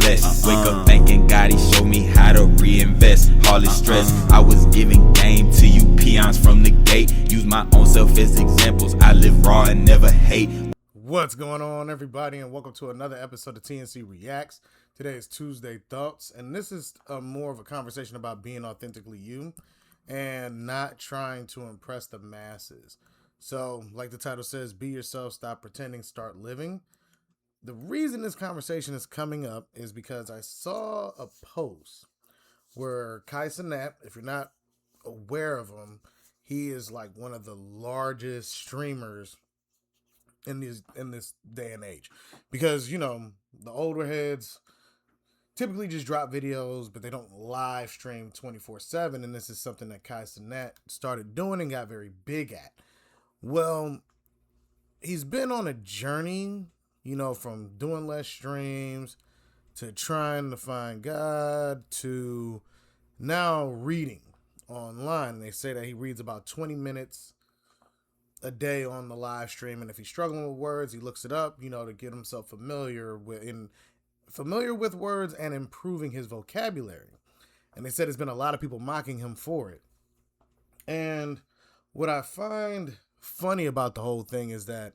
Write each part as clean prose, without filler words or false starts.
blessed. Wake up thanking God, he showed me how to reinvest. All this stress, I was giving game to you peons from the gate. Use my own self as examples. I live raw and never hate. What's going on, everybody, and welcome to another episode of TNC Reacts. Today is Tuesday Thoughts, and this is more of a conversation about being authentically you and not trying to impress the masses. So, like the title says, be yourself, stop pretending, start living. The reason this conversation is coming up is because I saw a post where Kai Cenat, if you're not aware of him, he is like one of the largest streamers in this day and age, because the older heads typically just drop videos, but they don't live stream 24/7, and this is something that Kai Cenat started doing and got very big at. Well, he's been on a journey, from doing less streams to trying to find God to now reading online. And they say that he reads about 20 minutes a day on the live stream, and if he's struggling with words, he looks it up, to get himself familiar with words and improving his vocabulary. And they said there's been a lot of people mocking him for it. And what I find funny about the whole thing is that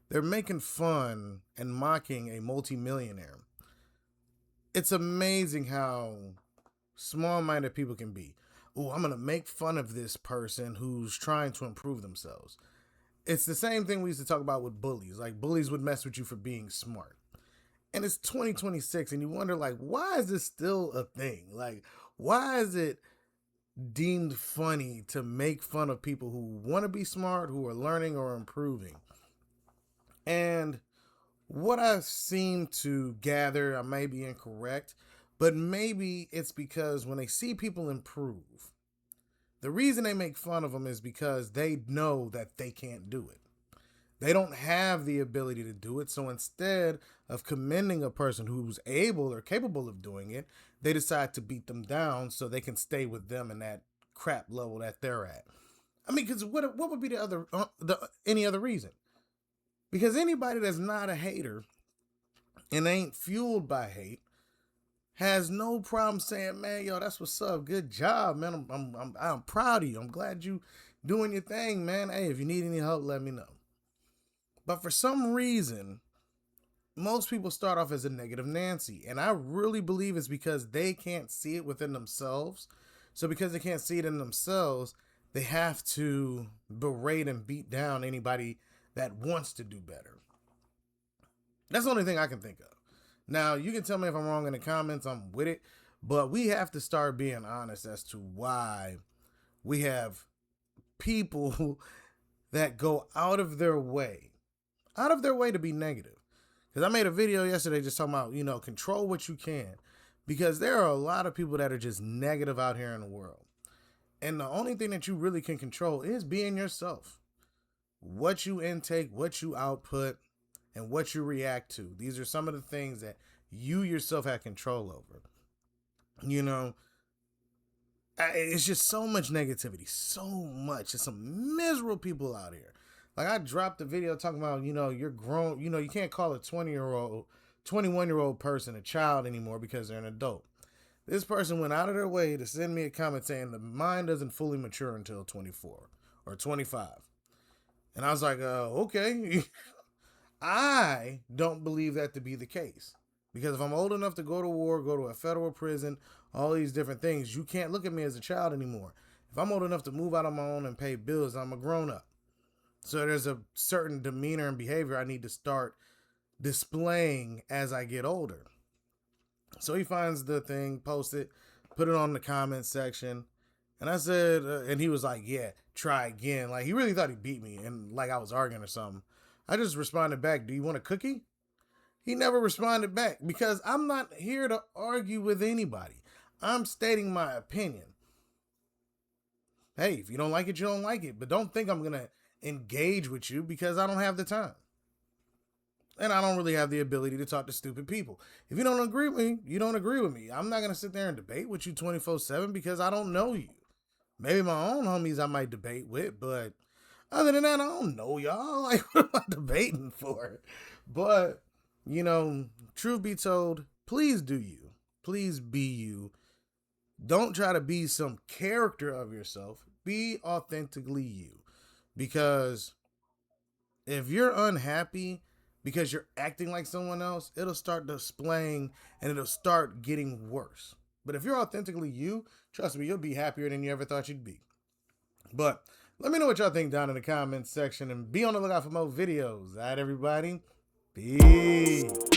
they're making fun and mocking a multimillionaire. It's amazing how small-minded people can be. Oh, I'm going to make fun of this person who's trying to improve themselves. It's the same thing we used to talk about with bullies. Like, bullies would mess with you for being smart. And it's 2026, and you wonder, why is this still a thing? Why is it deemed funny to make fun of people who want to be smart, who are learning or improving? And what I seem to gather, I may be incorrect, but maybe it's because when they see people improve, the reason they make fun of them is because they know that they can't do it. They don't have the ability to do it. So instead of commending a person who's able or capable of doing it, they decide to beat them down so they can stay with them in that crap level that they're at. I mean, because what would be any other reason? Because anybody that's not a hater and ain't fueled by hate has no problem saying, man, yo, that's what's up. Good job, man. I'm proud of you. I'm glad you doing your thing, man. Hey, if you need any help, let me know. But for some reason, most people start off as a negative Nancy. And I really believe it's because they can't see it within themselves. So because they can't see it in themselves, they have to berate and beat down anybody that wants to do better. That's the only thing I can think of. Now, you can tell me if I'm wrong in the comments, I'm with it, but we have to start being honest as to why we have people that go out of their way to be negative. Because I made a video yesterday just talking about, control what you can, because there are a lot of people that are just negative out here in the world. And the only thing that you really can control is being yourself. What you intake, what you output, and what you react to. These are some of the things that you yourself have control over. It's just so much negativity, so much. There's some miserable people out here. Like, I dropped a video talking about, you're grown, you can't call a 21-year-old person a child anymore because they're an adult. This person went out of their way to send me a comment saying the mind doesn't fully mature until 24 or 25. And I was like, okay. I don't believe that to be the case. Because if I'm old enough to go to war, go to a federal prison, all these different things, you can't look at me as a child anymore. If I'm old enough to move out on my own and pay bills, I'm a grown-up. So there's a certain demeanor and behavior I need to start displaying as I get older. So he finds the thing, post it, put it on the comment section. And I said, and he was like, yeah, try again. Like, he really thought he beat me and like I was arguing or something. I just responded back, do you want a cookie? He never responded back because I'm not here to argue with anybody. I'm stating my opinion. Hey, if you don't like it, you don't like it. But don't think I'm going to engage with you because I don't have the time. And I don't really have the ability to talk to stupid people. If you don't agree with me, you don't agree with me. I'm not going to sit there and debate with you 24/7 because I don't know you. Maybe my own homies I might debate with, but other than that, I don't know y'all. Like, what am I debating for? But, truth be told, please do you. Please be you. Don't try to be some character of yourself. Be authentically you. Because if you're unhappy because you're acting like someone else, it'll start displaying and it'll start getting worse. But if you're authentically you, trust me, you'll be happier than you ever thought you'd be. But let me know what y'all think down in the comments section and be on the lookout for more videos. All right, everybody? Peace.